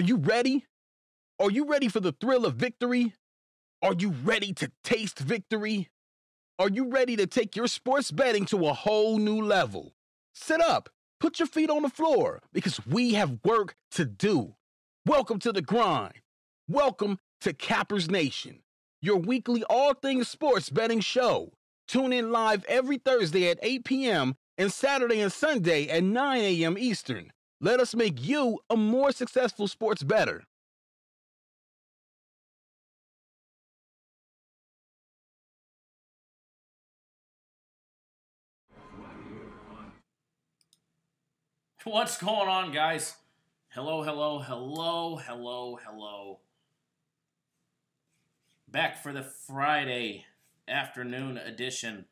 Are you ready? Are you ready for the thrill of victory? Are you ready to taste victory? Are you ready to take your sports betting to a whole new level? Sit up, put your feet on the floor, because we have work to do. Welcome to the grind. Welcome to Cappers Nation, your weekly all things sports betting show. Tune in live every Thursday at 8 p.m. and Saturday and Sunday at 9 a.m. Eastern. Let us make you a more successful sports bettor. What's going on, guys? Hello, hello, hello, hello, hello. Back for the Friday afternoon edition.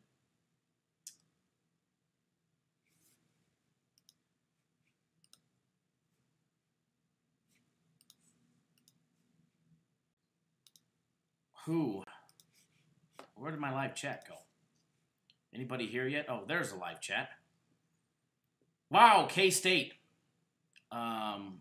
Where did my live chat go? Anybody here yet? Oh, there's a live chat. Wow, K-State. I'm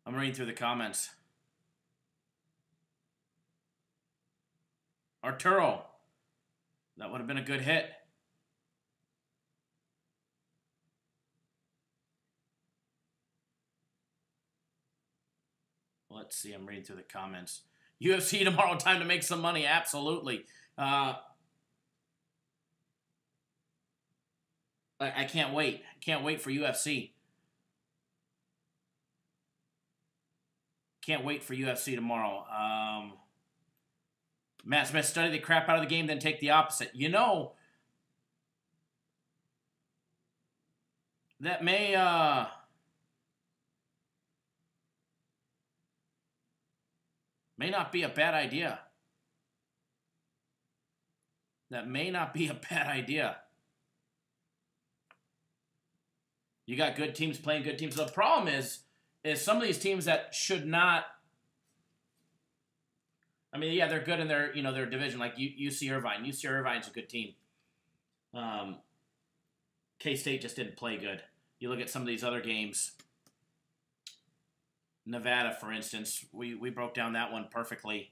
reading through the comments. Arturo. That would have been a good hit. Let's see, I'm reading through the comments. UFC tomorrow, time to make some money. Absolutely. I can't wait. I can't wait for UFC. Can't wait for UFC tomorrow. Matt Smith, study the crap out of the game, then take the opposite. You know, that may not be a bad idea. That may not be a bad idea. You got good teams playing good teams. The problem is some of these teams that should not. I mean, yeah, they're good in their their division, like UC Irvine. UC Irvine's a good team. K-State just didn't play good. You look at some of these other games. Nevada, for instance, we broke down that one perfectly.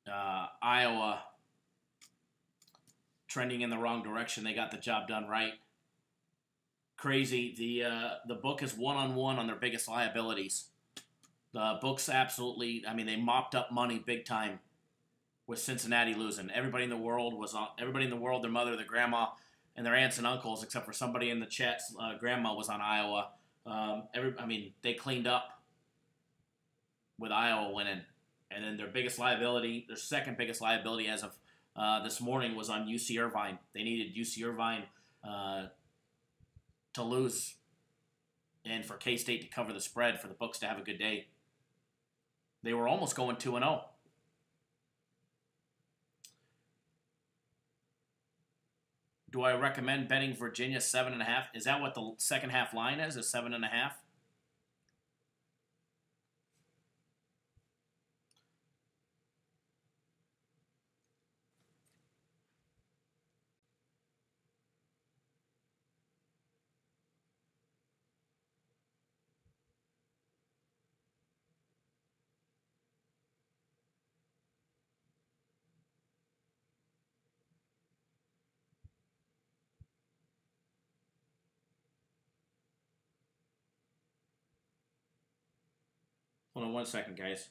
Iowa trending in the wrong direction. They got the job done right. Crazy. The book is one-on-one on their biggest liabilities. The books absolutely, I mean, they mopped up money big time with Cincinnati losing. Everybody in the world, their mother, their grandma, and their aunts and uncles, except for somebody in the chat, grandma was on Iowa. They cleaned up with Iowa winning. And then their biggest liability, their second biggest liability as of this morning was on UC Irvine. They needed UC Irvine to lose and for K-State to cover the spread for the books to have a good day. They were almost going 2-0. Do I recommend betting Virginia 7.5? Is that what the second half line is 7.5? Hold on one second, guys.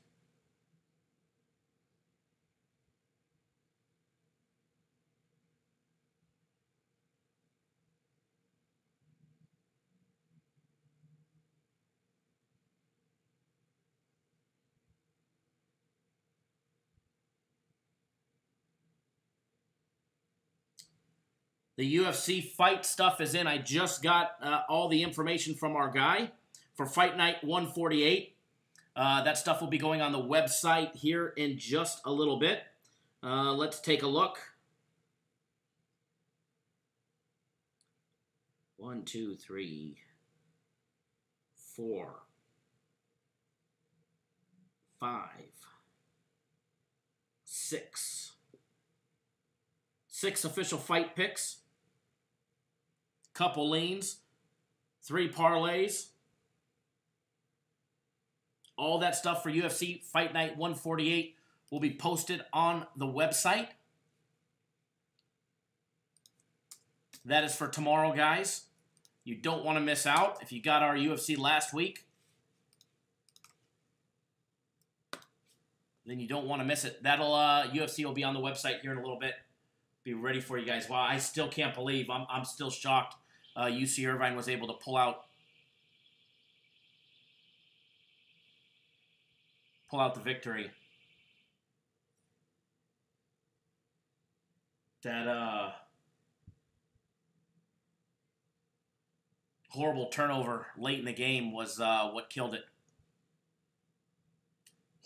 The UFC fight stuff is in. I just got all the information from our guy for Fight Night 148. That stuff will be going on the website here in just a little bit. Let's take a look. 1, 2, 3, 4, 5, 6, 6 official fight picks, couple leans, 3 parlays. All that stuff for UFC Fight Night 148 will be posted on the website. That is for tomorrow, guys. You don't want to miss out. If you got our UFC last week, then you don't want to miss it. That'll UFC will be on the website here in a little bit. Be ready for you guys. Wow, I still can't believe. I'm still shocked. UC Irvine was able to pull out the victory. That horrible turnover late in the game was what killed it.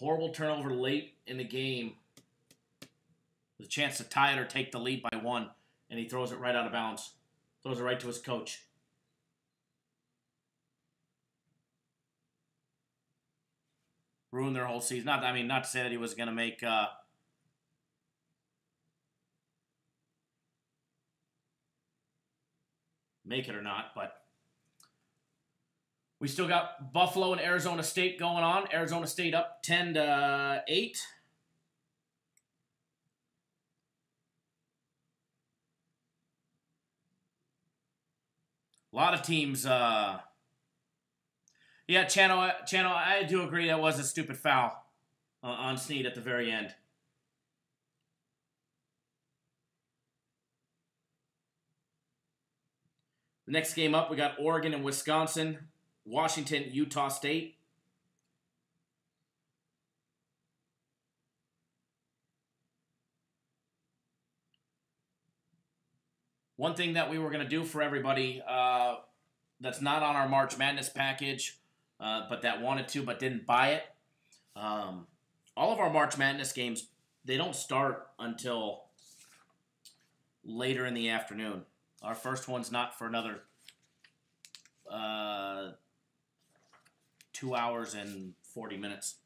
Horrible turnover late in the game. The chance to tie it or take the lead by 1, and he throws it right out of bounds. Throws it right to his coach. Ruined their whole season. Not to say that he was going to make it or not, but we still got Buffalo and Arizona State going on. Arizona State up 10-8. A lot of teams. Yeah, Chano, I do agree that was a stupid foul on Snead at the very end. The next game up, we got Oregon and Wisconsin. Washington, Utah State. One thing that we were going to do for everybody that's not on our March Madness package, but that wanted to but didn't buy it, all of our March Madness games, they don't start until later in the afternoon. Our first one's not for another 2 hours and 40 minutes.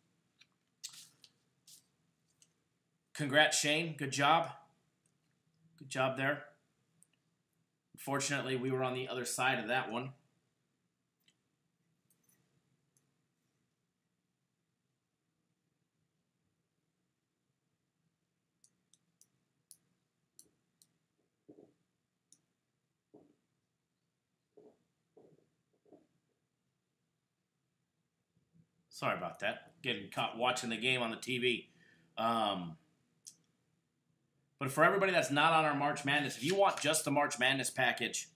Congrats, Shane. Good job. Good job there. Unfortunately, we were on the other side of that one. Sorry about that. Getting caught watching the game on the TV. But for everybody that's not on our March Madness, if you want just the March Madness package,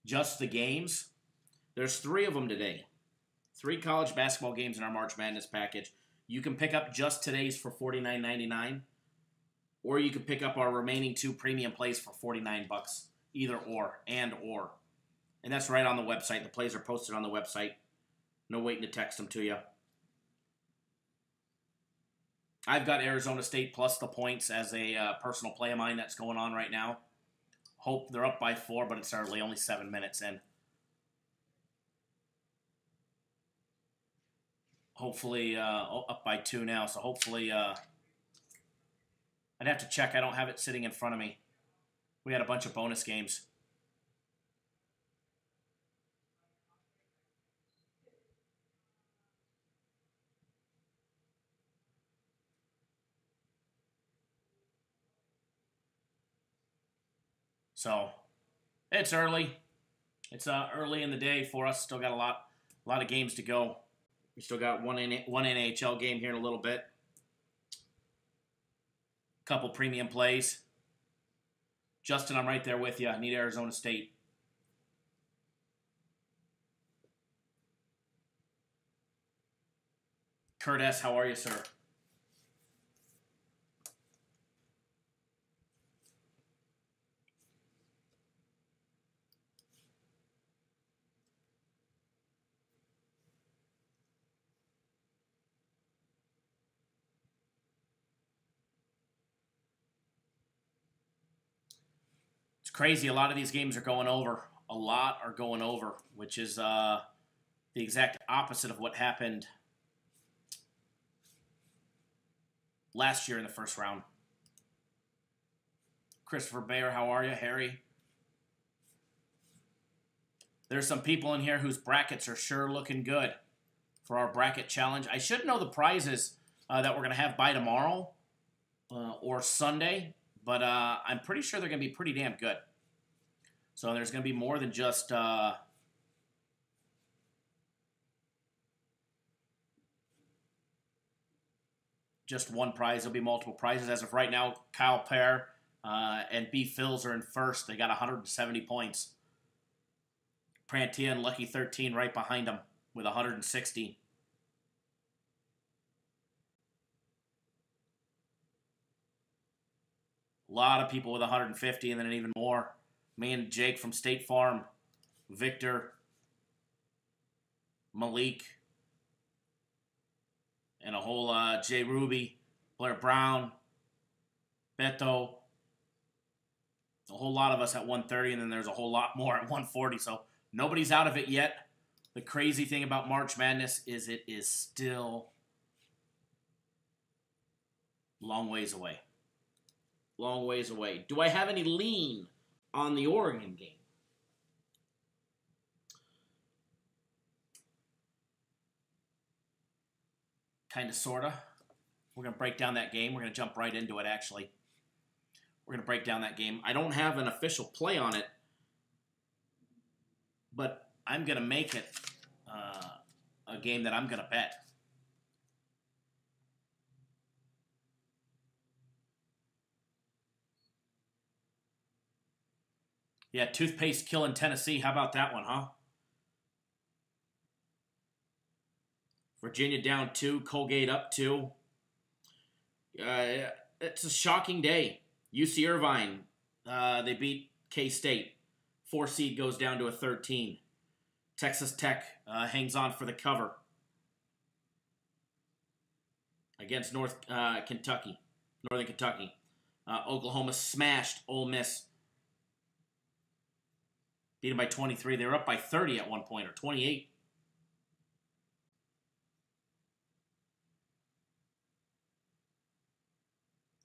just the games, there's 3 of them today. 3 college basketball games in our March Madness package. You can pick up just today's for $49.99, or you can pick up our remaining 2 premium plays for $49. Either or, and or. And that's right on the website. The plays are posted on the website. No waiting to text them to you. I've got Arizona State plus the points as a personal play of mine that's going on right now. Hope they're up by 4, but it's early, only 7 minutes in. Hopefully, up by 2 now, so hopefully, I'd have to check. I don't have it sitting in front of me. We had a bunch of bonus games. So, it's early. It's early in the day for us. Still got a lot of games to go. We still got one NHL game here in a little bit. Couple premium plays. Justin, I'm right there with you. I need Arizona State. Kurt S., how are you, sir? Crazy. A lot of these games are going over. A lot are going over, which is the exact opposite of what happened last year in the first round. Christopher Bayer, how are you? Harry? There's some people in here whose brackets are sure looking good for our bracket challenge. I should know the prizes that we're going to have by tomorrow or Sunday, but I'm pretty sure they're going to be pretty damn good. So there's going to be more than just one prize. There'll be multiple prizes. As of right now, Kyle Pear and B. Phils are in first. They got 170 points. Prantia and Lucky 13 right behind them with 160. A lot of people with 150 and then even more. Me and Jake from State Farm, Victor, Malik, and a whole Jay Ruby, Blair Brown, Beto. A whole lot of us at 130, and then there's a whole lot more at 140. So nobody's out of it yet. The crazy thing about March Madness is it is still long ways away. Long ways away. Do I have any lean on the Oregon game? Kind of, sort of. We're going to break down that game. We're going to jump right into it, actually. We're going to break down that game. I don't have an official play on it, but I'm going to make it a game that I'm going to bet. Yeah, toothpaste killing Tennessee. How about that one, huh? Virginia down 2, Colgate up 2. It's a shocking day. UC Irvine, they beat K-State. 4 seed goes down to a 13. Texas Tech hangs on for the cover against Northern Kentucky. Oklahoma smashed Ole Miss. Beat them by 23. They were up by 30 at one point, or 28.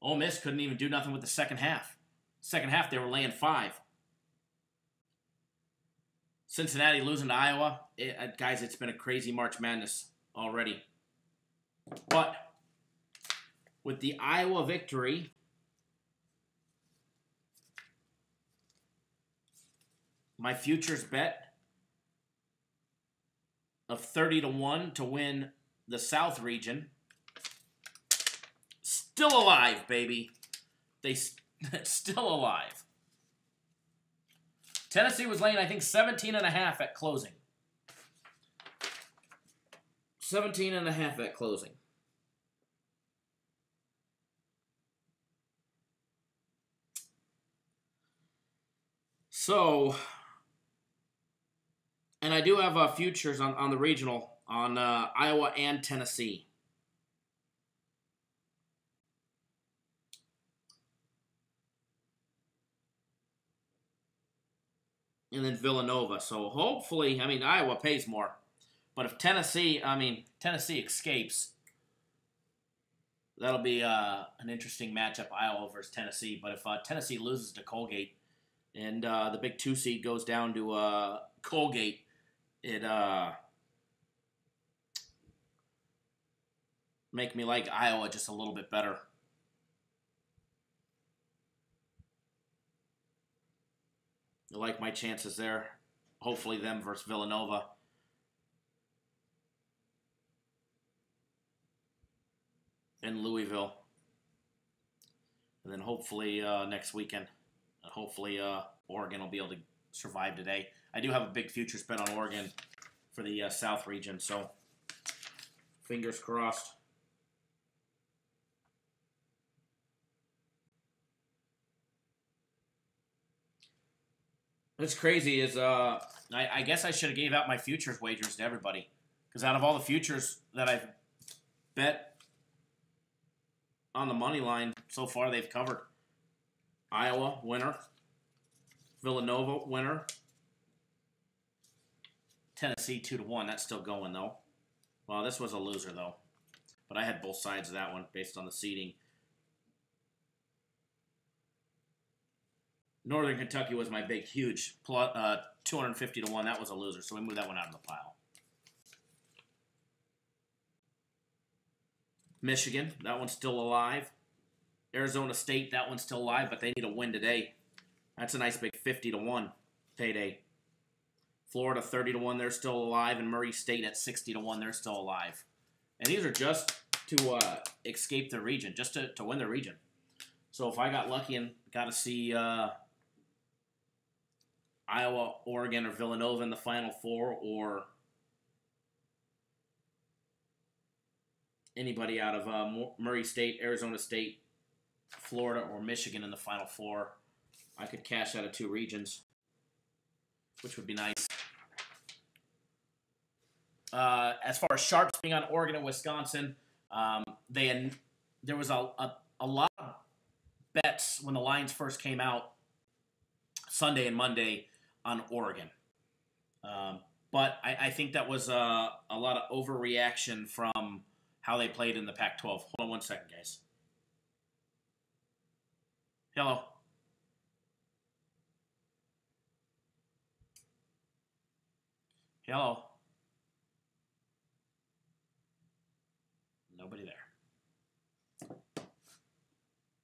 Ole Miss couldn't even do nothing with the second half. Second half, they were laying 5. Cincinnati losing to Iowa. Guys, it's been a crazy March Madness already. But with the Iowa victory, my futures bet of 30-1 to win the South region, still alive, baby. Still alive. Tennessee was laying, I think, 17.5 at closing. 17.5 at closing. So, and I do have futures on the regional on Iowa and Tennessee. And then Villanova. So hopefully, I mean, Iowa pays more. But if Tennessee escapes, that'll be an interesting matchup, Iowa versus Tennessee. But if Tennessee loses to Colgate and the big 2 seed goes down to Colgate, it make me like Iowa just a little bit better. I like my chances there. Hopefully them versus Villanova. In Louisville. And then hopefully next weekend. Hopefully Oregon will be able to survive today. I do have a big futures bet on Oregon for the South region. So fingers crossed. What's crazy is I guess I should have gave out my futures wagers to everybody. Because out of all the futures that I've bet on the money line, so far they've covered. Iowa, winner. Villanova, winner. Tennessee, 2-1. That's still going, though. Well, this was a loser, though. But I had both sides of that one based on the seeding. Northern Kentucky was my big, huge, 250 to 1. That was a loser, so we moved that one out of the pile. Michigan, that one's still alive. Arizona State, that one's still alive, but they need a win today. That's a nice big 50 to 1 payday. Florida 30 to 1, they're still alive, and Murray State at 60 to 1, they're still alive. And these are just to escape the region, just to win the region. So if I got lucky and got to see Iowa, Oregon, or Villanova in the Final Four, or anybody out of Murray State, Arizona State, Florida, or Michigan in the Final Four, I could cash out of 2 regions, which would be nice. As far as sharps being on Oregon and Wisconsin, there was a lot of bets when the lines first came out Sunday and Monday on Oregon. But I think that was a lot of overreaction from how they played in the Pac-12. Hold on one second, guys. Hello. Hello. Nobody there.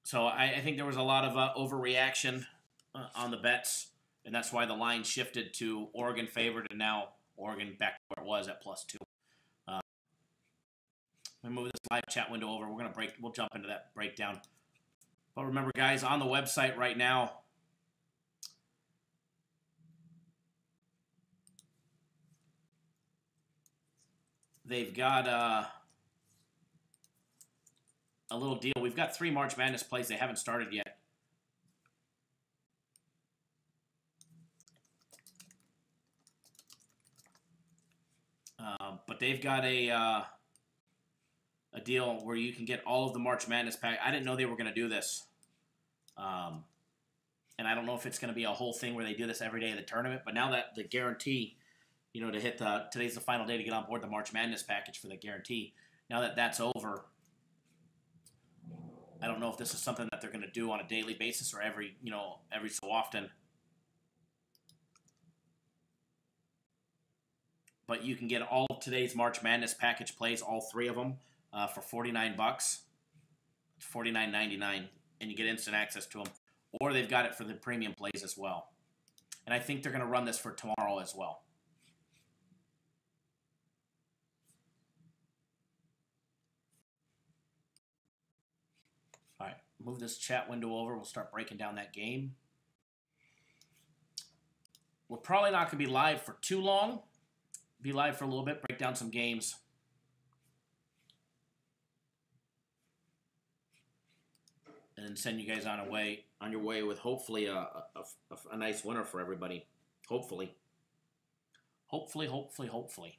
So I think there was a lot of overreaction on the bets, and that's why the line shifted to Oregon favored, and now Oregon back to where it was at +2. We move this live chat window over. We'll jump into that breakdown. But remember, guys, on the website right now, they've got a little deal. We've got 3 March Madness plays. They haven't started yet. But they've got a deal where you can get all of the March Madness pack. I didn't know they were going to do this. And I don't know if it's going to be a whole thing where they do this every day of the tournament. But now that the guarantee, to hit today's the final day to get on board the March Madness package for the guarantee. Now that that's over, I don't know if this is something that they're going to do on a daily basis or every so often. But you can get all of today's March Madness package plays, all 3 of them, for $49. It's $49.99, and you get instant access to them. Or they've got it for the premium plays as well. And I think they're going to run this for tomorrow as well. All right, move this chat window over. We'll start breaking down that game. We're probably not going to be live for too long. Be live for a little bit, break down some games. And then send you guys on your way with hopefully a nice winner for everybody. Hopefully. Hopefully.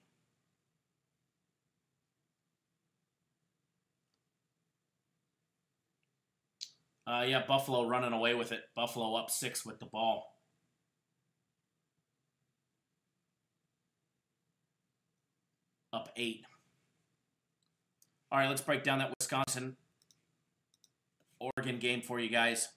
Yeah, Buffalo running away with it. Buffalo up 6 with the ball. Up 8. All right, let's break down that Wisconsin-Oregon game for you guys.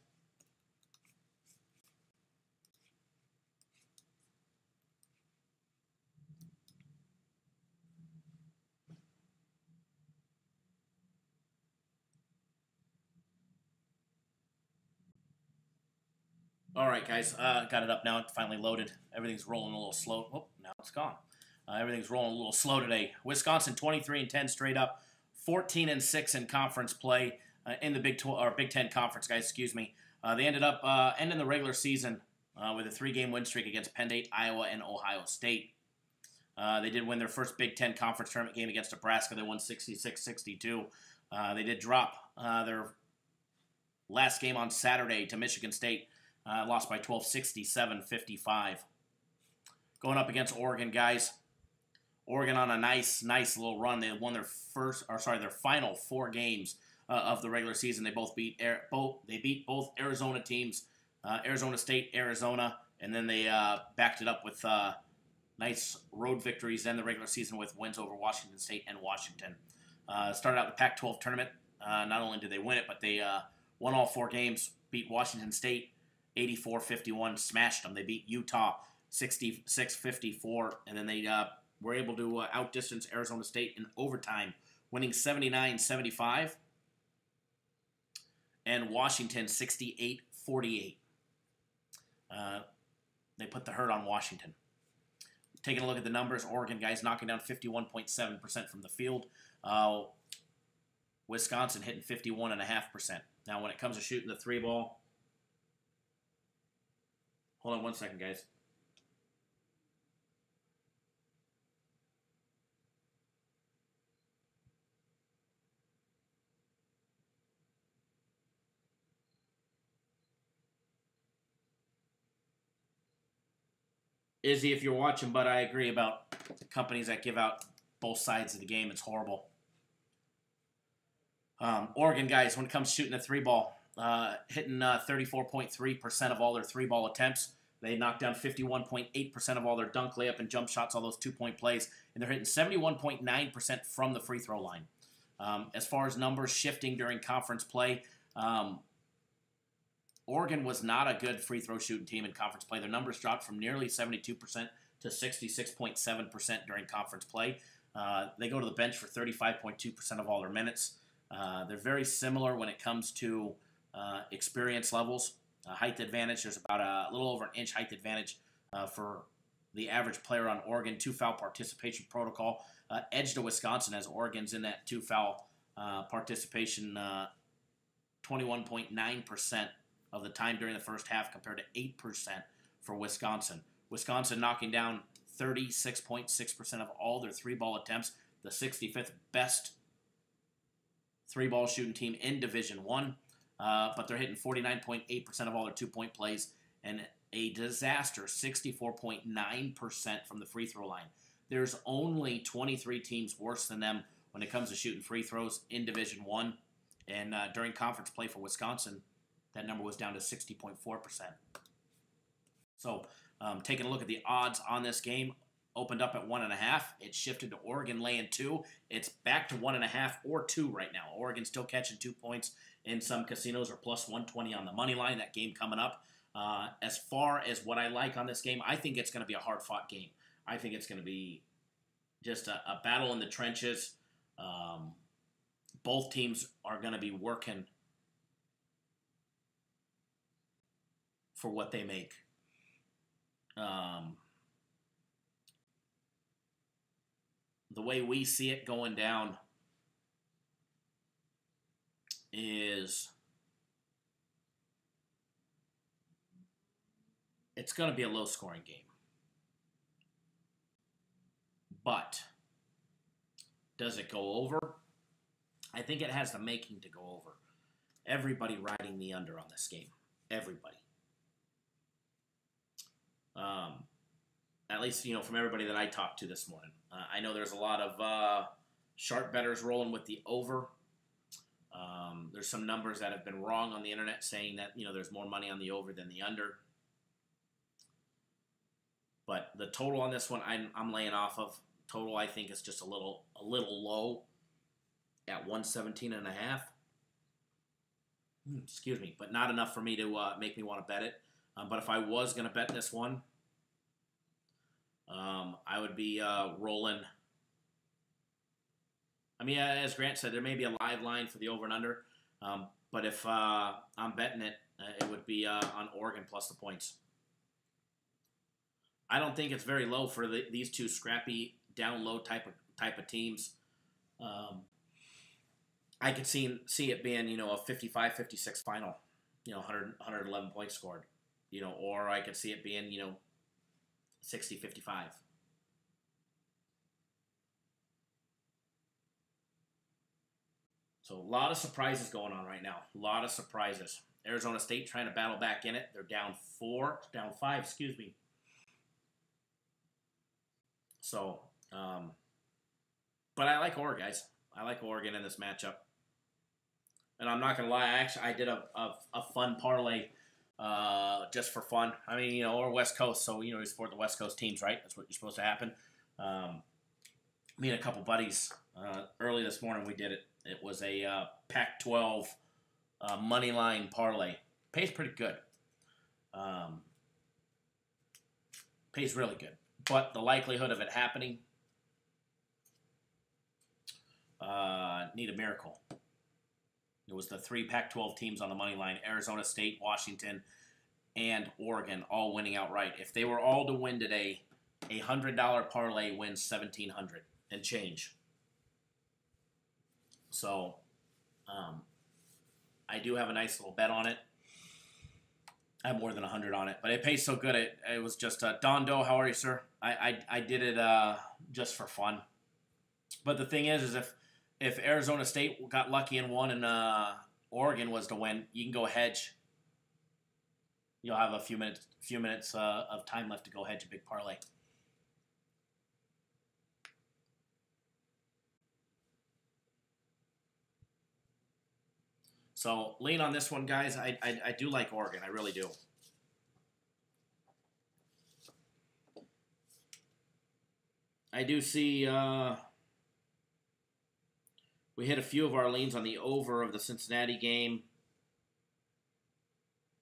All right, guys, got it up now. It finally loaded. Everything's rolling a little slow. Oh, now it's gone. Everything's rolling a little slow today. Wisconsin 23-10 straight up, 14-6 in conference play in the Big 10 conference, guys. Excuse me. They ended up ending the regular season with a 3-game win streak against Penn State, Iowa, and Ohio State. They did win their first Big 10 conference tournament game against Nebraska. They won 66-62. They did drop their last game on Saturday to Michigan State. Lost by 12, 67-55. Going up against Oregon, guys. Oregon on a nice little run. They won their final 4 games of the regular season. They beat both Arizona teams, Arizona State, Arizona, and then they backed it up with nice road victories in the regular season with wins over Washington State and Washington. Started out the Pac-12 tournament. Not only did they win it, but they won all 4 games, beat Washington State, 84-51, smashed them. They beat Utah 66-54, and then they were able to outdistance Arizona State in overtime, winning 79-75, and Washington 68-48. They put the hurt on Washington. Taking a look at the numbers, Oregon guys knocking down 51.7% from the field. Wisconsin hitting 51.5%. Now, when it comes to shooting the three ball, hold on one second, guys. Izzy, if you're watching, but I agree about the companies that give out both sides of the game. It's horrible. Oregon guys, when it comes to shooting the three ball, hitting 34.3% of all their three ball attempts. They knocked down 51.8% of all their dunk, layup, and jump shots, all those 2-point plays, and they're hitting 71.9% from the free throw line. As far as numbers shifting during conference play, Oregon was not a good free throw shooting team in conference play. Their numbers dropped from nearly 72% to 66.7% during conference play. They go to the bench for 35.2% of all their minutes. They're very similar when it comes to experience levels. Height advantage, there's about a little over an inch height advantage for the average player on Oregon. 2-foul participation protocol. Edge to Wisconsin as Oregon's in that 2-foul participation 21.9% of the time during the first half compared to 8% for Wisconsin. Wisconsin knocking down 36.6% of all their three-ball attempts, the 65th best three-ball shooting team in Division I, but they're hitting 49.8% of all their two-point plays and a disaster 64.9% from the free throw line. There's only 23 teams worse than them when it comes to shooting free throws in Division I, and during conference play for Wisconsin, that number was down to 60.4%. So, taking a look at the odds on this game, opened up at 1.5. It shifted to Oregon laying 2. It's back to 1.5 or 2 right now. Oregon still catching 2 points in some casinos, or plus 120 on the money line. That game coming up. As far as what I like on this game, I think it's going to be a hard-fought game. I think it's going to be just a battle in the trenches. Both teams are going to be working for what they make. The way we see it going down is it's going to be a low-scoring game. But does it go over? I think it has the making to go over. Everybody riding the under on this game. Everybody. At least, from everybody that I talked to this morning. I know there's a lot of sharp bettors rolling with the over. There's some numbers that have been wrong on the internet saying that, there's more money on the over than the under. But the total on this one, I'm laying off of. Total, I think, is just a little low at 117.5. Excuse me, but not enough for me to make me want to bet it. But if I was going to bet this one, I would be rolling. I mean, as Grant said, there may be a live line for the over and under. But if I'm betting it, it would be on Oregon plus the points. I don't think it's very low for these two scrappy, down low type of teams. I could see it being, a 55-56 final, 111 points scored, or I could see it being, 60-55. So a lot of surprises going on right now. A lot of surprises. Arizona State trying to battle back in it. They're down 5, excuse me. So, but I like Oregon, guys. I like Oregon in this matchup. And I'm not going to lie, I did a fun parlay just for fun. I mean, we're West Coast, so, we support the West Coast teams, right? That's what you're supposed to happen. Me and a couple buddies, early this morning we did it. It was a Pac-12 money line parlay. Pays pretty good. Pays really good. But the likelihood of it happening, need a miracle. It was the 3 Pac-12 teams on the money line: Arizona State, Washington, and Oregon, all winning outright. If they were all to win today, a $100 parlay wins $1,700 and change. So, I do have a nice little bet on it. I have more than 100 on it, but it pays so good. It was just Don Doe. How are you, sir? I did it just for fun. But the thing is if Arizona State got lucky and won, and Oregon was to win, you can go hedge. You'll have a few minutes of time left to go hedge a big parlay. So lean on this one, guys. I do like Oregon. I really do. I do see we hit a few of our leans on the over of the Cincinnati game.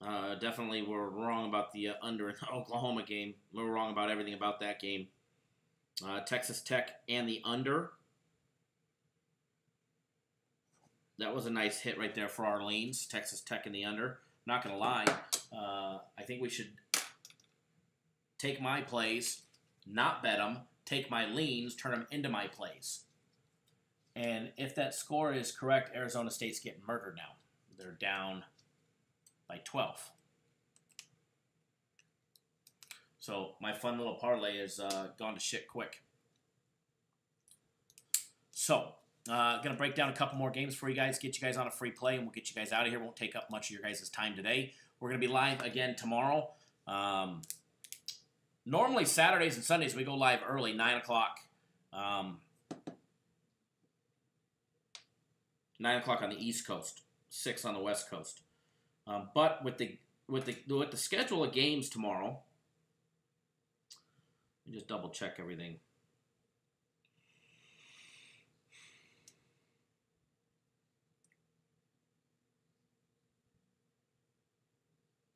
Definitely we're wrong about the under in the Oklahoma game. We were wrong about everything about that game. Texas Tech and the under. That was a nice hit right there for our leans. Texas Tech and the under. Not going to lie. I think we should take my plays, not bet them, take my leans, turn them into my plays. And if that score is correct, Arizona State's getting murdered now. They're down by 12. So my fun little parlay is gone to shit quick. So, going to break down a couple more games for you guys, get you guys on a free play, and we'll get you guys out of here. Won't take up much of your guys' time today. We're going to be live again tomorrow. Normally Saturdays and Sundays we go live early, 9 o'clock. 9 o'clock on the East Coast, 6 on the West Coast. But with the schedule of games tomorrow, let me just double check everything.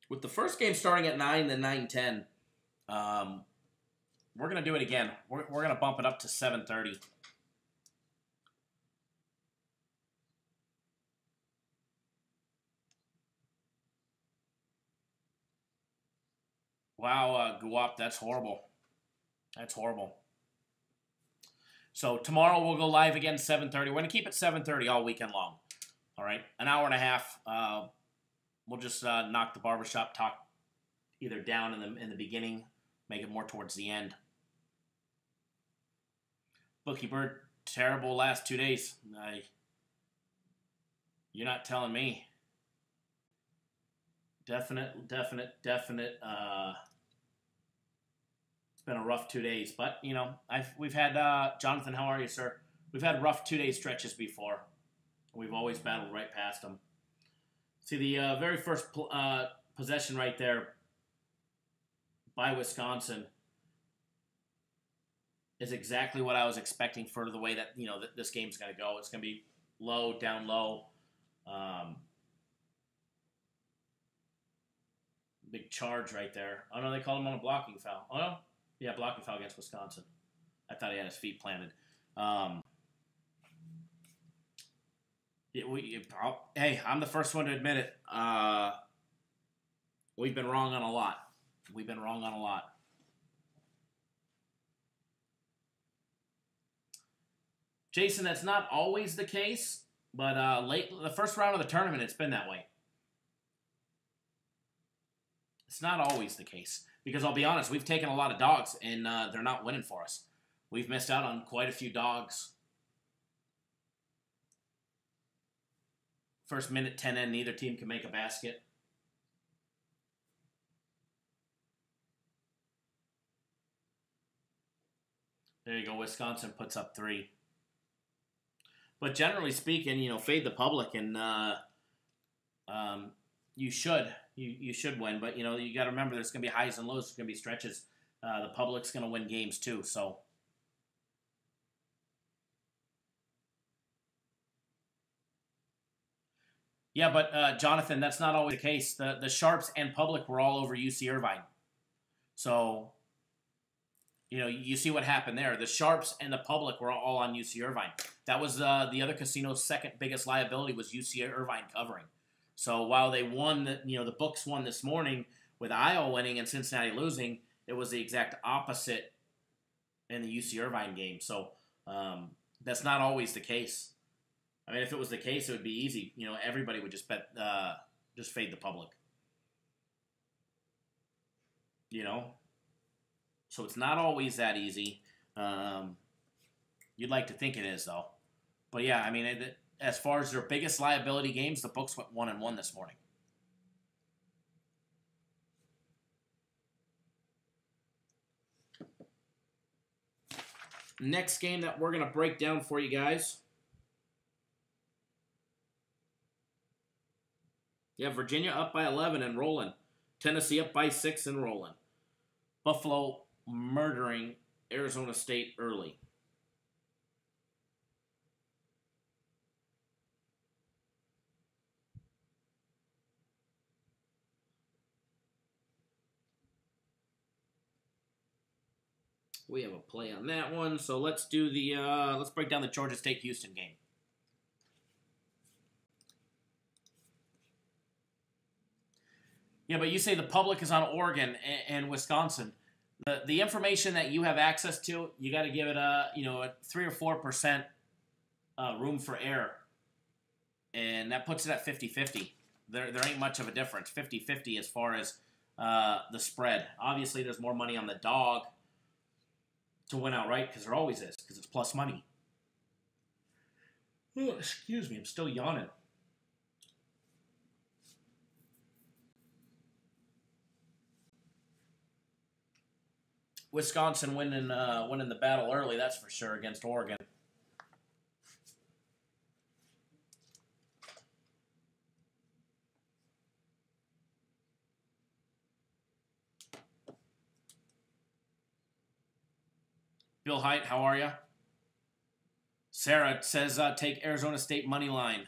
With the first game starting at 9, then 9:10, we're going to do it again. We're going to bump it up to 7:30. Wow, Guap, that's horrible. That's horrible. So tomorrow we'll go live again 7:30. We're going to keep it 7:30 all weekend long. All right, an hour and a half. We'll just knock the barbershop talk either down in the beginning, make it more towards the end. Bookie Bird, terrible last 2 days. You're not telling me. Definite. It's been a rough 2 days, but you know, we've had Jonathan. How are you, sir? We've had rough 2 day stretches before. We've always battled right past them. See the very first possession right there by Wisconsin is exactly what I was expecting for the way that this game's going to go. It's going to be low, down low. Big charge right there. Oh, no, they called him on a blocking foul. Oh, no? Yeah, blocking foul against Wisconsin. I thought he had his feet planted. Hey, I'm the first one to admit it. We've been wrong on a lot. Jason, that's not always the case, but the first round of the tournament, it's been that way. It's not always the case. Because I'll be honest, we've taken a lot of dogs, and they're not winning for us. We've missed out on quite a few dogs. First minute 10 in, neither team can make a basket. There you go, Wisconsin puts up 3. But generally speaking, fade the public, and you should. You should win, but you got to remember there's going to be highs and lows. There's going to be stretches. The public's going to win games too. So, Yeah, but Jonathan, that's not always the case. The Sharps and public were all over UC Irvine. So, you see what happened there. The Sharps and the public were all on UC Irvine. That was the other casino's second biggest liability was UC Irvine covering. So while they won, the books won this morning with Iowa winning and Cincinnati losing, it was the exact opposite in the UC Irvine game. So that's not always the case. I mean, if it was the case, it would be easy. Everybody would just just fade the public. So it's not always that easy. You'd like to think it is, though. But yeah, I mean, as far as their biggest liability games, the books went 1-1 this morning. Next game that we're going to break down for you guys. Yeah, Virginia up by 11 and rolling. Tennessee up by 6 and rolling. Buffalo murdering Arizona State early. We have a play on that one, so let's do let's break down the Georgia State-Houston game. Yeah, but you say the public is on Oregon and Wisconsin. The information that you have access to, you got to give it a 3 or 4% room for error, and that puts it at 50-50. There ain't much of a difference, 50-50 as far as the spread. Obviously, there's more money on the dog to win outright because there always is, because it's plus money. Oh, excuse me, I'm still yawning. Wisconsin winning the battle early, that's for sure, against Oregon. Bill Height, how are you? Sarah says take Arizona State money line.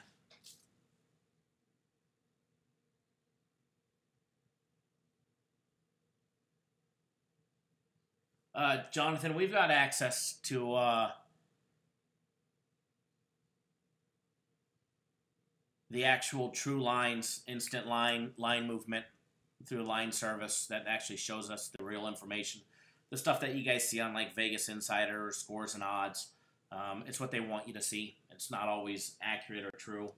Jonathan, we've got access to the actual true lines, instant line movement through line service that actually shows us the real information. The stuff that you guys see on like Vegas Insider or Scores and Odds. It's what they want you to see. It's not always accurate or true.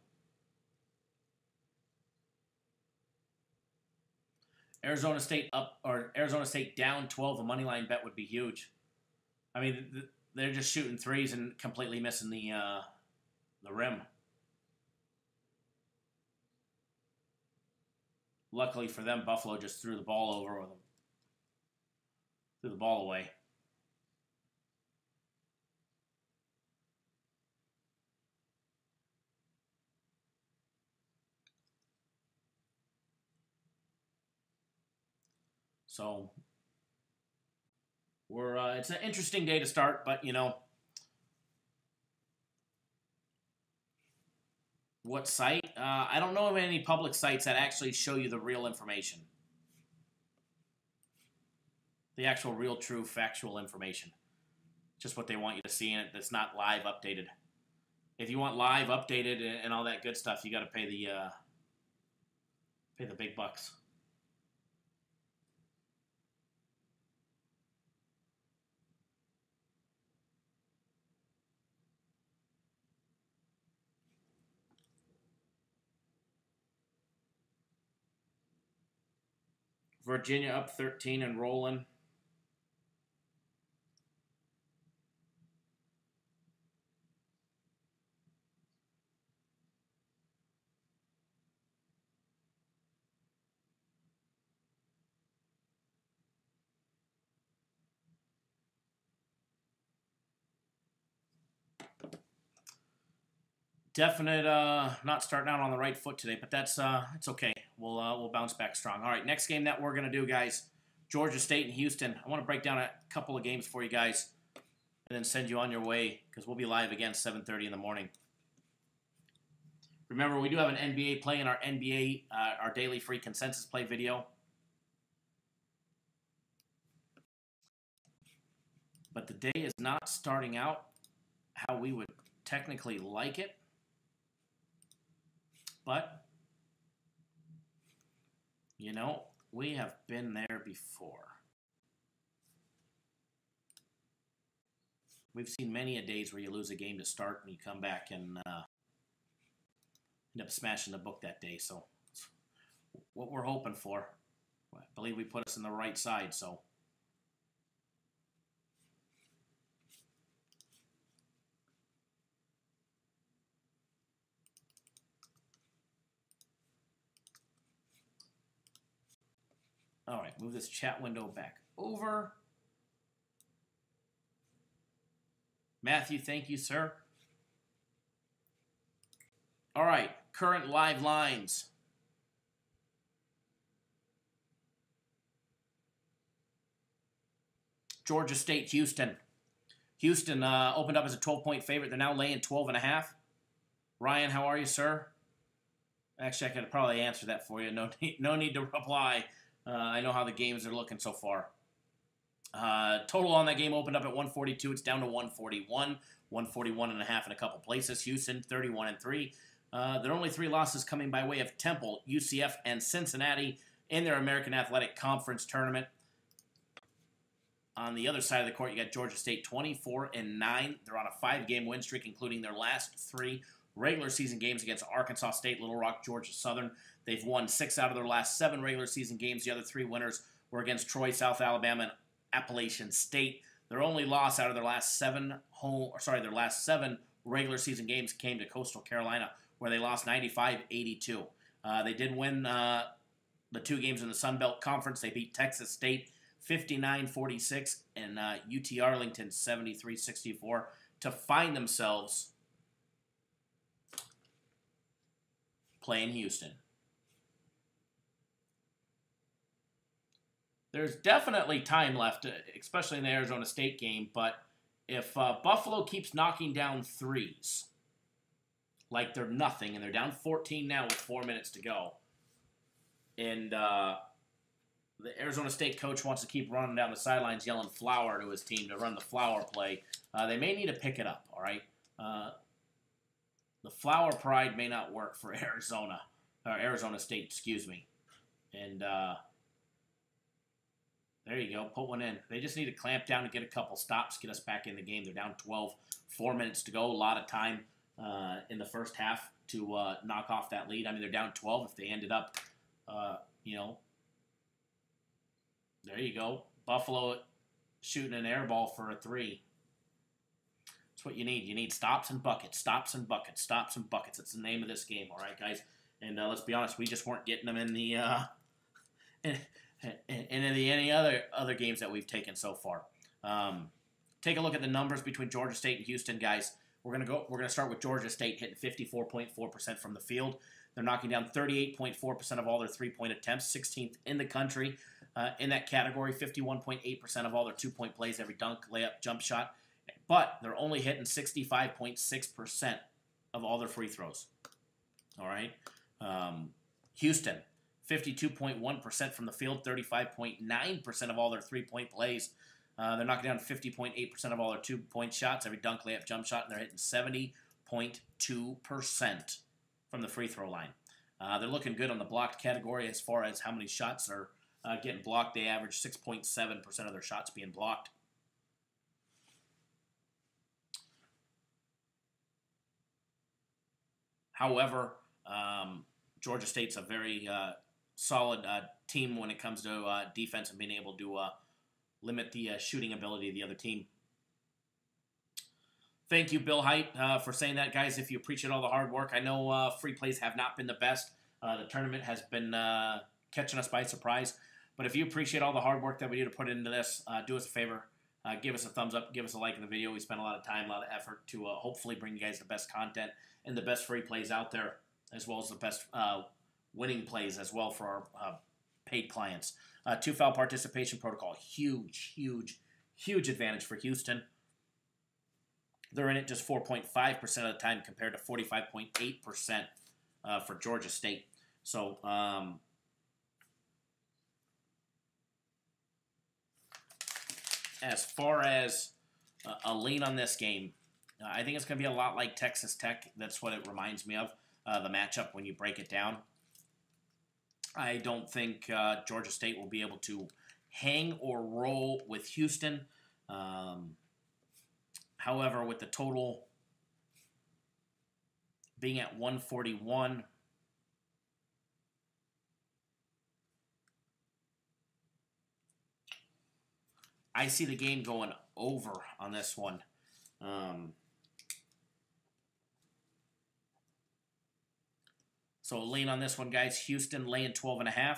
Arizona State up or Arizona State down 12, a money line bet would be huge. I mean, they're just shooting threes and completely missing the rim. Luckily for them, Buffalo just threw the ball over with them. Threw the ball away. So it's an interesting day to start, but what site? I don't know of any public sites that actually show you the real information. The actual real, true, factual information. Just what they want you to see in it that's not live updated. If you want live updated and all that good stuff, you got to pay the big bucks. Virginia up 13 and rolling. Definite not starting out on the right foot today, but that's it's okay. We'll bounce back strong. All right, next game that we're gonna do, guys, Georgia State and Houston. I want to break down a couple of games for you guys, and then send you on your way because we'll be live again 7:30 in the morning. Remember, we do have an NBA play in our NBA, our daily free consensus play video. But the day is not starting out how we would technically like it. But, you know, we have been there before. We've seen many a days where you lose a game to start and you come back and end up smashing the book that day. So, it's what we're hoping for. I believe we put us in the right side, so. All right, move this chat window back over. Matthew, thank you, sir. All right, current live lines. Georgia State, Houston. Houston opened up as a 12-point favorite. They're now laying 12.5. Ryan, how are you, sir? Actually, I could probably answer that for you. No need to reply. I know how the games are looking so far. Total on that game opened up at 142. It's down to 141. 141.5 in a couple places. Houston, 31-3. Their only 3 losses coming by way of Temple, UCF, and Cincinnati in their American Athletic Conference tournament. On the other side of the court, you got Georgia State 24-9. They're on a 5-game win streak, including their last 3 regular season games against Arkansas State, Little Rock, Georgia Southern. They've won 6 out of their last 7 regular season games. The other 3 winners were against Troy, South Alabama, and Appalachian State. Their only loss out of their last 7 regular season games came to Coastal Carolina, where they lost 95-82. They did win the 2 games in the Sun Belt Conference. They beat Texas State 59-46 and UT Arlington 73-64 to find themselves playing Houston. There's definitely time left, especially in the Arizona State game, but if Buffalo keeps knocking down threes like they're nothing, and they're down 14 now with 4 minutes to go, and the Arizona State coach wants to keep running down the sidelines yelling flower to his team to run the flower play, they may need to pick it up, all right? The flower pride may not work for Arizona State, excuse me. And there you go, put one in. They just need to clamp down and get a couple stops, get us back in the game. They're down 12, 4 minutes to go. A lot of time in the first half to knock off that lead. I mean, they're down 12. If they ended up, there you go. Buffalo shooting an air ball for a 3. That's what you need. You need stops and buckets, stops and buckets, stops and buckets. That's the name of this game, all right, guys? And let's be honest, we just weren't getting them in the any other games that we've taken so far. Take a look at the numbers between Georgia State and Houston, guys. We're gonna start with Georgia State hitting 54.4% from the field. They're knocking down 38.4% of all their 3-point attempts, 16th in the country in that category. 51.8% of all their 2-point plays, every dunk, layup, jump shot. But they're only hitting 65.6% of all their free throws. All right. Houston, 52.1% from the field, 35.9% of all their 3-point plays. They're knocking down 50.8% of all their 2-point shots, every dunk, layup, jump shot, and they're hitting 70.2% from the free throw line. They're looking good on the blocked category as far as how many shots are getting blocked. They average 6.7% of their shots being blocked. However, Georgia State's a very solid team when it comes to defense and being able to limit the shooting ability of the other team. Thank you, Bill Height, for saying that, guys. If you appreciate all the hard work, I know free plays have not been the best. The tournament has been catching us by surprise. But if you appreciate all the hard work that we do to put into this, do us a favor. Give us a thumbs up. Give us a like in the video. We spent a lot of time, a lot of effort to hopefully bring you guys the best content and the best free plays out there, as well as the best winning plays as well for our paid clients. 2-foul participation protocol. Huge advantage for Houston. They're in it just 4.5% of the time compared to 45.8% for Georgia State. So, as far as a lean on this game, I think it's going to be a lot like Texas Tech. That's what it reminds me of, the matchup when you break it down. I don't think Georgia State will be able to hang or roll with Houston. However, with the total being at 141, I see the game going over on this one. So lean on this one, guys. Houston laying 12.5.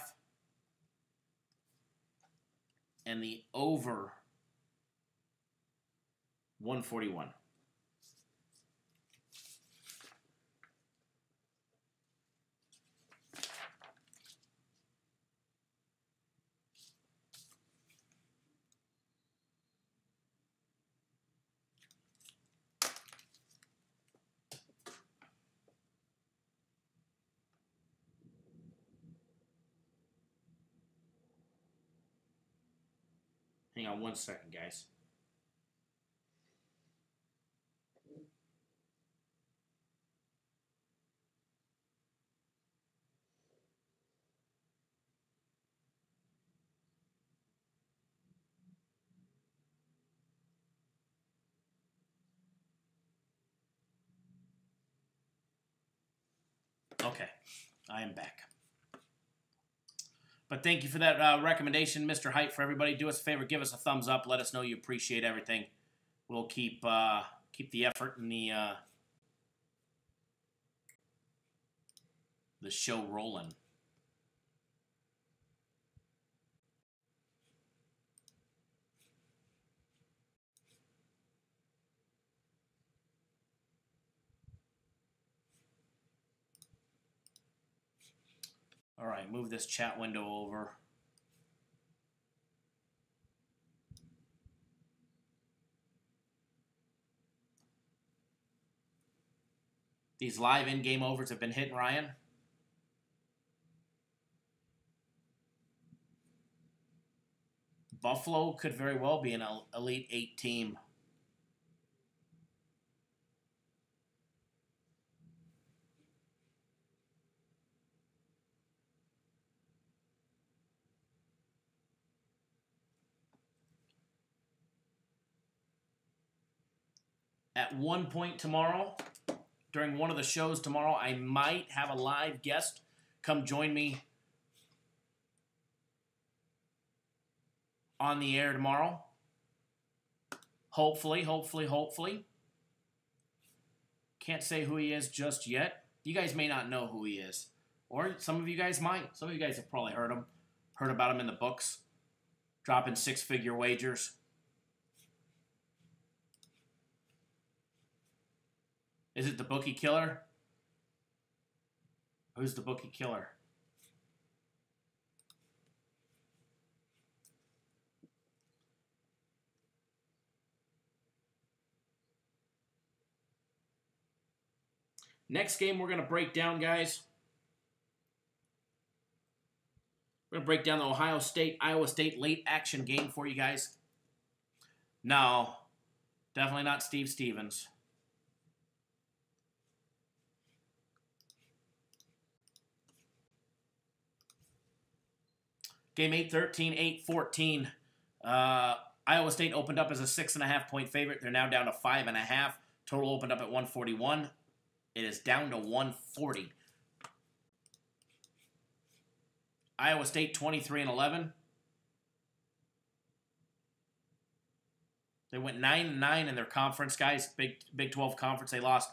And the over 141. Hang on one second, guys. Okay, I am back. But thank you for that recommendation, Mr. Height. For everybody, do us a favor, give us a thumbs up. Let us know you appreciate everything. We'll keep the effort and the show rolling. All right, move this chat window over. These live in-game overs have been hitting, Ryan. Buffalo could very well be an Elite 8 team. At one point tomorrow, during one of the shows tomorrow, I might have a live guest come join me on the air tomorrow. Hopefully. Can't say who he is just yet. You guys may not know who he is. Or some of you guys might. Some of you guys have probably heard about him in the books. Dropping six-figure wagers. Is it the bookie killer? Who's the bookie killer? Next game we're going to break down, guys. We're going to break down the Ohio State-Iowa State late action game for you guys. No, definitely not Steve Stevens. Game 8-13, 8-14. Iowa State opened up as a 6.5-point favorite. They're now down to 5.5. Total opened up at 141. It is down to 140. Iowa State 23-11. They went 9-9 in their conference, guys. Big 12 conference. They lost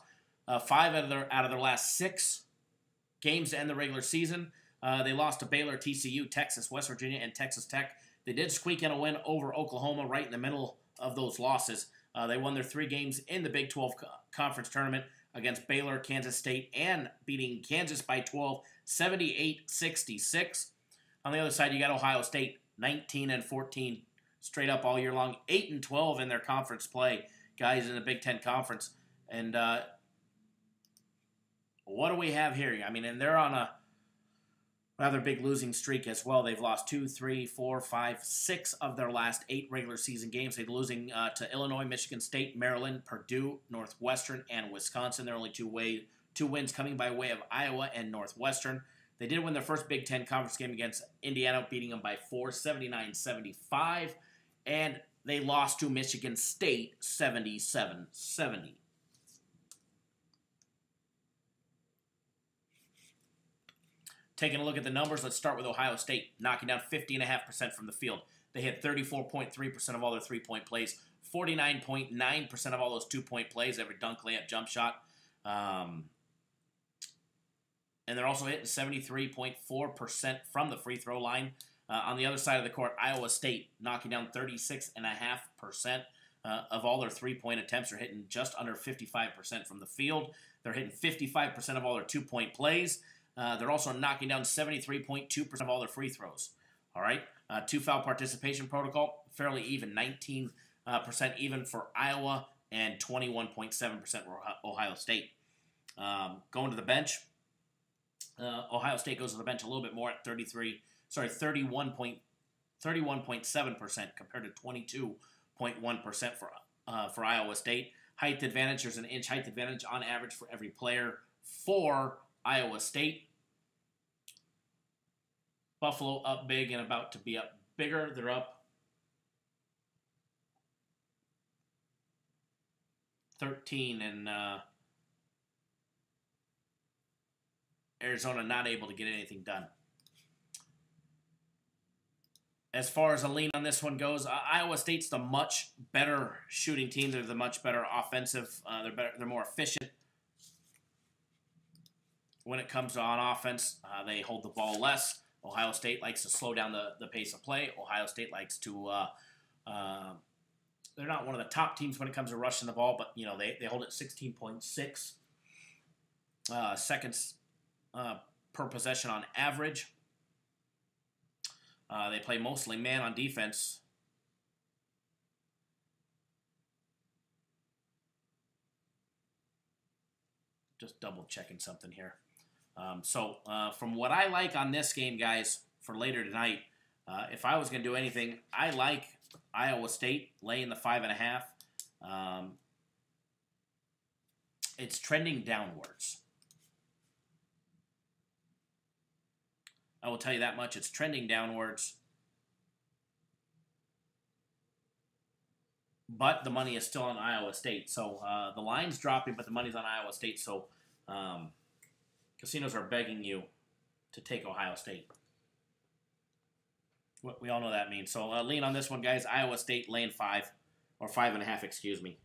5 out of their last 6 games to end the regular season. They lost to Baylor, TCU, Texas, West Virginia, and Texas Tech. They did squeak in a win over Oklahoma right in the middle of those losses. They won their 3 games in the Big 12 conference tournament against Baylor, Kansas State, and beating Kansas by 12, 78-66. On the other side, you got Ohio State, 19-14, straight up all year long, 8-12 in their conference play, guys, in the Big Ten Conference. And what do we have here? I mean, and they're on a rather big losing streak as well. They've lost 2, 3, 4, 5, 6 of their last 8 regular season games. They're losing to Illinois, Michigan State, Maryland, Purdue, Northwestern, and Wisconsin. They're only two wins coming by way of Iowa and Northwestern. They did win their first Big Ten conference game against Indiana, beating them by 4, 79-75. And they lost to Michigan State 77-70. Taking a look at the numbers, let's start with Ohio State, knocking down 50.5% from the field. They hit 34.3% of all their three-point plays, 49.9% of all those two-point plays, every dunk, layup, jump shot. And they're also hitting 73.4% from the free throw line. On the other side of the court, Iowa State knocking down 36.5% of all their three-point attempts. They're hitting just under 55% from the field. They're hitting 55% of all their two-point plays. They're also knocking down 73.2% of all their free throws. All right, two foul participation protocol, fairly even, 19% even for Iowa and 21.7% for Ohio State. Going to the bench, Ohio State goes to the bench a little bit more at 31.7% compared to 22.1% for Iowa State. Height advantage, there's an inch height advantage on average for every player for Iowa State. Buffalo up big and about to be up bigger. They're up 13, and Arizona not able to get anything done. As far as a lean on this one goes, Iowa State's the much better shooting team. They're the much better offensive. They're more efficient when it comes on offense. They hold the ball less. Ohio State likes to slow down the pace of play. Ohio State likes to they're not one of the top teams when it comes to rushing the ball, but you know they hold it 16.6 seconds per possession on average. They play mostly man on defense. Just double checking something here. From what I like on this game, guys, for later tonight, if I was going to do anything, I like Iowa State laying the 5.5. It's trending downwards. I will tell you that much. It's trending downwards. But the money is still on Iowa State. So the line's dropping, but the money's on Iowa State. So casinos are begging you to take Ohio State. We all know that means. So lean on this one, guys. Iowa State laying 5, or 5.5, excuse me.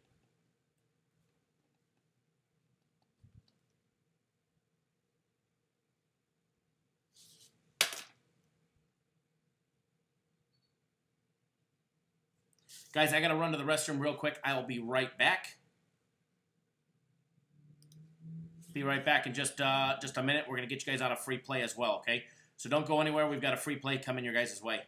Guys, I got to run to the restroom real quick. I will be right back. Be right back in just a minute. We're going to get you guys on a free play as well, okay? So don't go anywhere. We've got a free play coming your guys' way.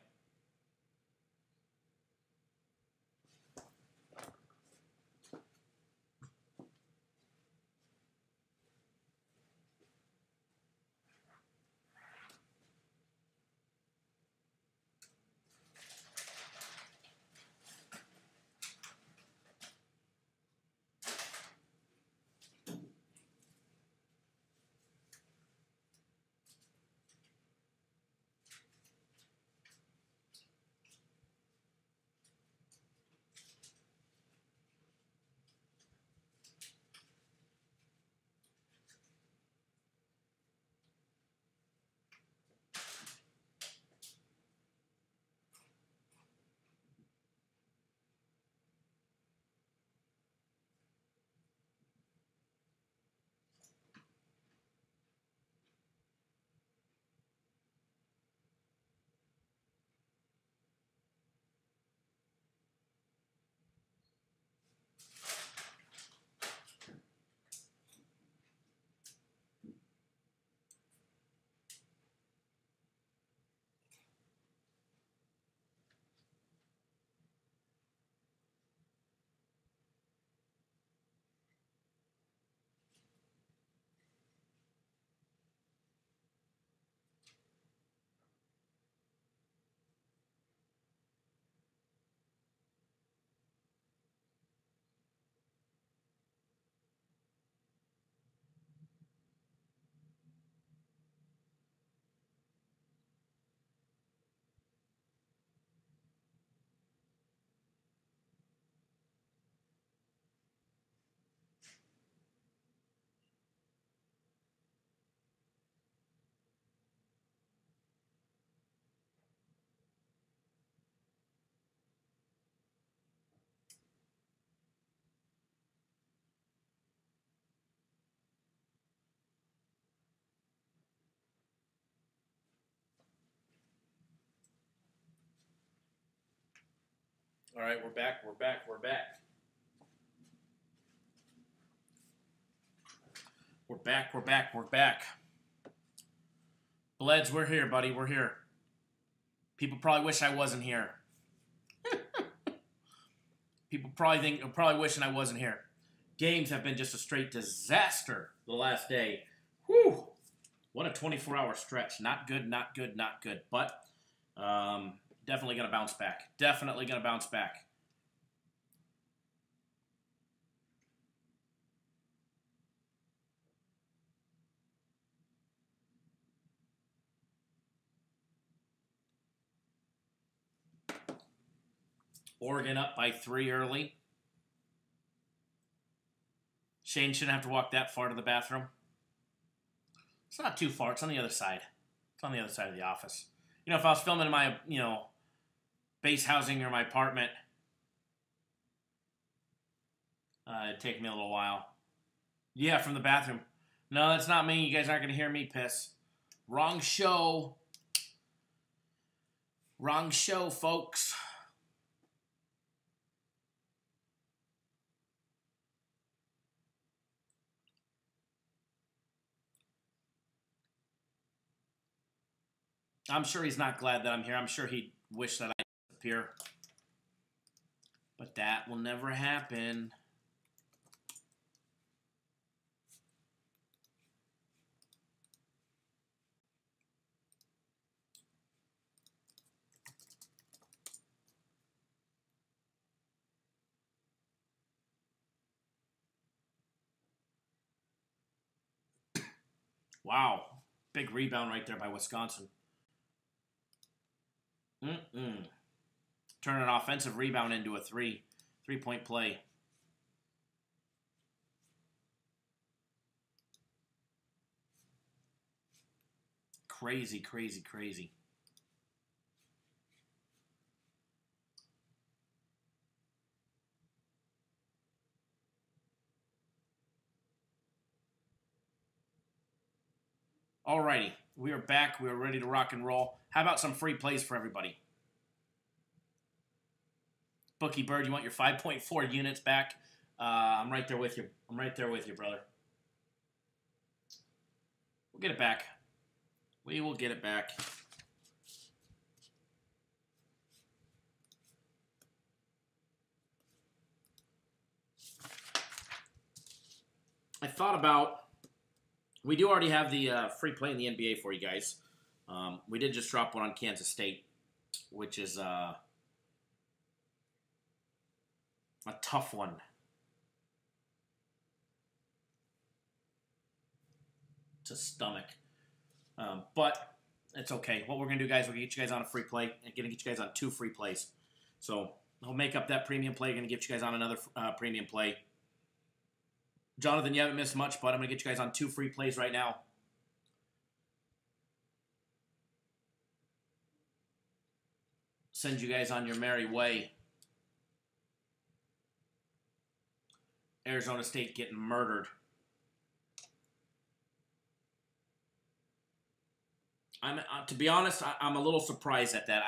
All right, we're back. We're back. We're back. We're back. We're back. We're back. Bleds, we're here, buddy. We're here. People probably wish I wasn't here. People probably wishing I wasn't here. Games have been just a straight disaster the last day. Whew. What a 24-hour stretch. Not good, not good, not good. But definitely going to bounce back. Definitely going to bounce back. Oregon up by 3 early. Shane shouldn't have to walk that far to the bathroom. It's not too far. It's on the other side. It's on the other side of the office. You know, if I was filming in my, base housing or my apartment, it'd take me a little while. Yeah, from the bathroom. No, that's not me. You guys aren't going to hear me piss. Wrong show. Wrong show, folks. I'm sure he's not glad that I'm here. I'm sure he'd wish that I'd appear. But that will never happen. Wow. Big rebound right there by Wisconsin. Turn an offensive rebound into a three-point play. Crazy, crazy, crazy. Alrighty, we are back. We are ready to rock and roll. How about some free plays for everybody? Bookie Bird, you want your 5.4 units back? I'm right there with you. I'm right there with you, brother. We'll get it back. We will get it back. I thought about... We do already have the free play in the NBA for you guys. We did just drop one on Kansas State, which is a tough one. To stomach. But it's okay. What we're going to do, guys, we're going to get you guys on a free play and going to get you guys on 2 free plays. So I'll make up that premium play. Going to get you guys on another premium play. Jonathan, you haven't missed much, but I'm going to get you guys on 2 free plays right now. Send you guys on your merry way. Arizona State getting murdered. To be honest, I'm a little surprised at that.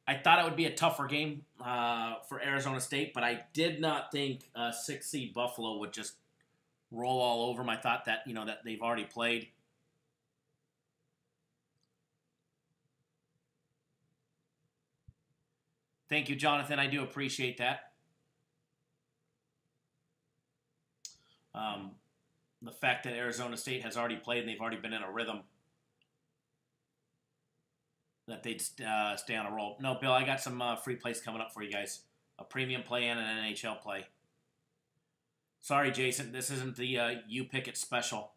I thought it would be a tougher game for Arizona State, but I did not think 6 seed Buffalo would just roll all over them. I thought that that they've already played. Thank you, Jonathan. I do appreciate that. The fact that Arizona State has already played and they've already been in a rhythm, that they'd stay on a roll. No, Bill, I got some free plays coming up for you guys. A premium play and an NHL play. Sorry, Jason, this isn't the You Pick It special.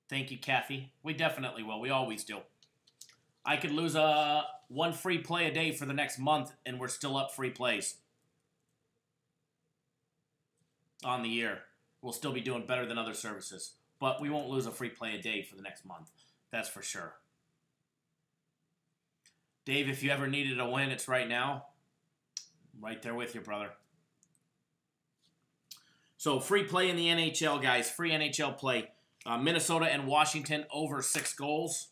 Thank you, Kathy. We definitely will. We always do. I could lose 1 free play a day for the next month, and we're still up free plays on the year. We'll still be doing better than other services. But we won't lose a free play a day for the next month. That's for sure. Dave, if you ever needed a win, it's right now. I'm right there with you, brother. So, free play in the NHL, guys. Free NHL play. Minnesota and Washington over 6 goals.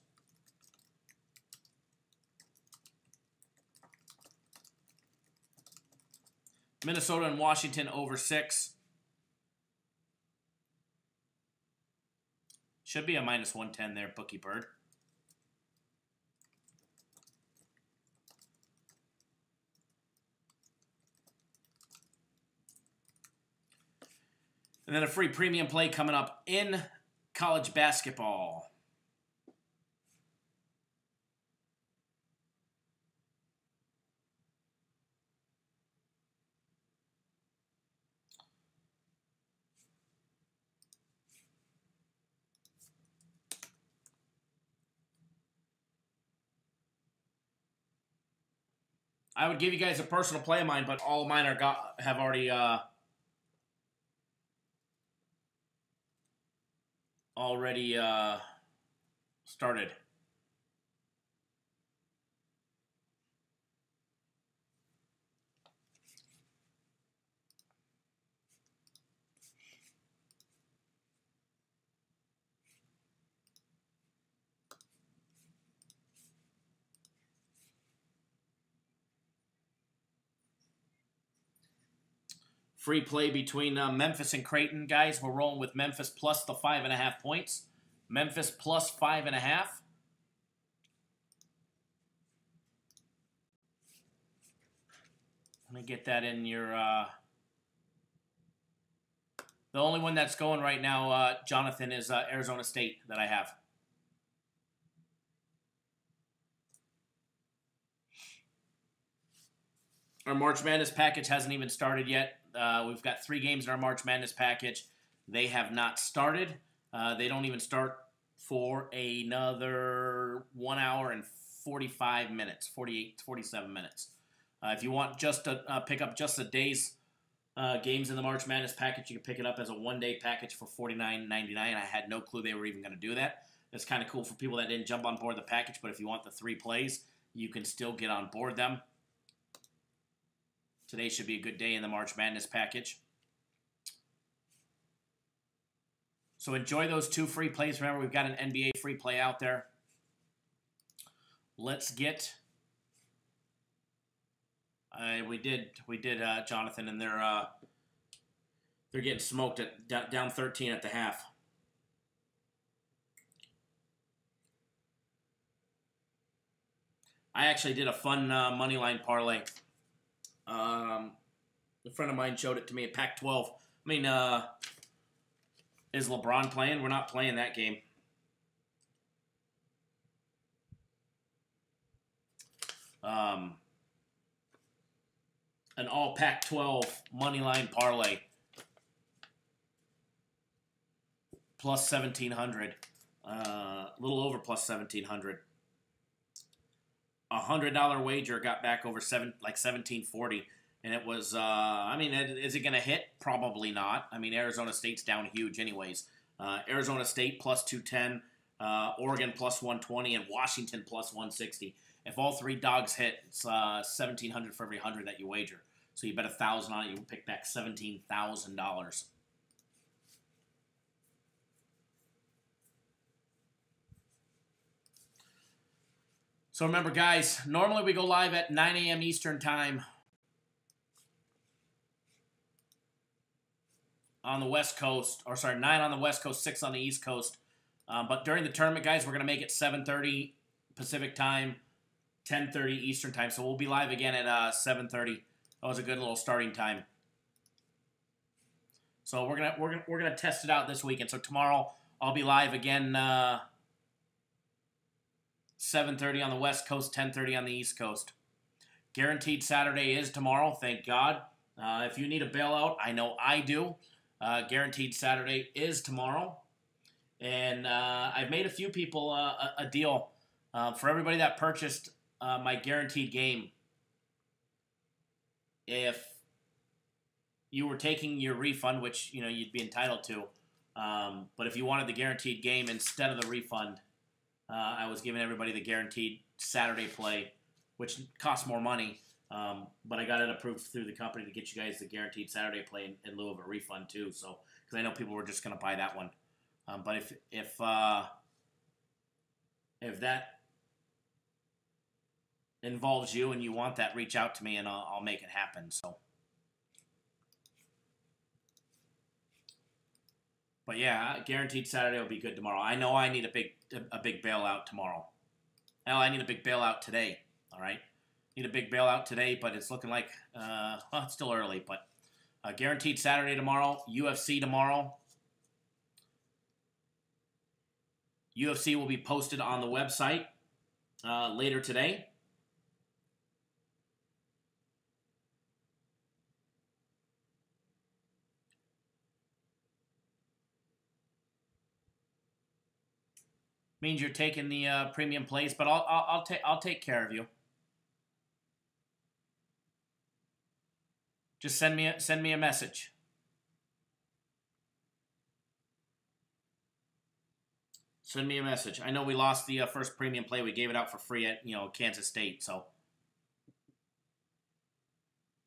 Minnesota and Washington over 6. Should be a minus 110 there, Bookie Bird. And then a free premium play coming up in college basketball. I would give you guys a personal play of mine, but all of mine have already started. Free play between Memphis and Creighton, guys. We're rolling with Memphis plus the 5.5 points. Memphis plus 5.5. Let me get that in your... The only one that's going right now, Jonathan, is Arizona State that I have. Our March Madness package hasn't even started yet. We've got 3 games in our March Madness package. They have not started. They don't even start for another 1 hour and 45 minutes, 47 minutes. If you want just to pick up just the day's games in the March Madness package, you can pick it up as a one-day package for $49.99. I had no clue they were even going to do that. That's kind of cool for people that didn't jump on board the package, but if you want the 3 plays, you can still get on board them. Today should be a good day in the March Madness package. So enjoy those 2 free plays. Remember, we've got an NBA free play out there. Let's get... we did, Jonathan, and they're getting smoked at down 13 at the half. I actually did a fun money line parlay. A friend of mine showed it to me at Pac-12. I mean, is LeBron playing? We're not playing that game. An all Pac-12 money line parlay. Plus 1,700. A little over plus 1,700. $100 wager got back over 1740, and it was. I mean, is it going to hit? Probably not. I mean, Arizona State's down huge, anyways. Arizona State plus 210, Oregon plus 120, and Washington plus 160. If all 3 dogs hit, it's 1,700 for every 100 that you wager. So you bet 1,000 on it, you pick back $17,000. So remember, guys, normally we go live at 9 a.m. Eastern Time on the West Coast. Or, sorry, 9 on the West Coast, 6 on the East Coast. But during the tournament, guys, we're going to make it 7:30 Pacific Time, 10:30 Eastern Time. So we'll be live again at 7:30. That was a good little starting time. So we're gonna test it out this weekend. So tomorrow I'll be live again. 7:30 on the West Coast, 10:30 on the East Coast. Guaranteed Saturday is tomorrow, thank God. If you need a bailout, I know I do. Guaranteed Saturday is tomorrow. And I've made a few people a deal for everybody that purchased my guaranteed game. If you were taking your refund, which you'd be entitled to, but if you wanted the guaranteed game instead of the refund, I was giving everybody the guaranteed Saturday play, which costs more money, but I got it approved through the company to get you guys the guaranteed Saturday play in lieu of a refund too. So, because I know people were just going to buy that one, but if that involves you and you want that, reach out to me and I'll make it happen. So, But yeah, guaranteed Saturday will be good tomorrow. I know I need a big bailout tomorrow. Hell, I need a big bailout today. All right, need a big bailout today, but it's looking like well, it's still early. But guaranteed Saturday tomorrow. UFC tomorrow. UFC will be posted on the website later today. Means you're taking the premium place, but I'll take care of you. Just send me a message. Send me a message. I know we lost the first premium play. We gave it out for free at Kansas State, so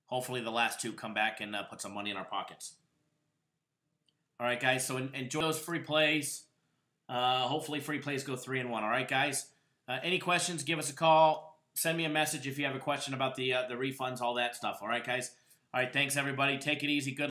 hopefully the last two come back and put some money in our pockets. All right, guys. So enjoy those free plays. Hopefully free plays go 3-1. All right, guys. Any questions? Give us a call. Send me a message if you have a question about the refunds, all that stuff. All right, guys. All right. Thanks everybody. Take it easy. Good.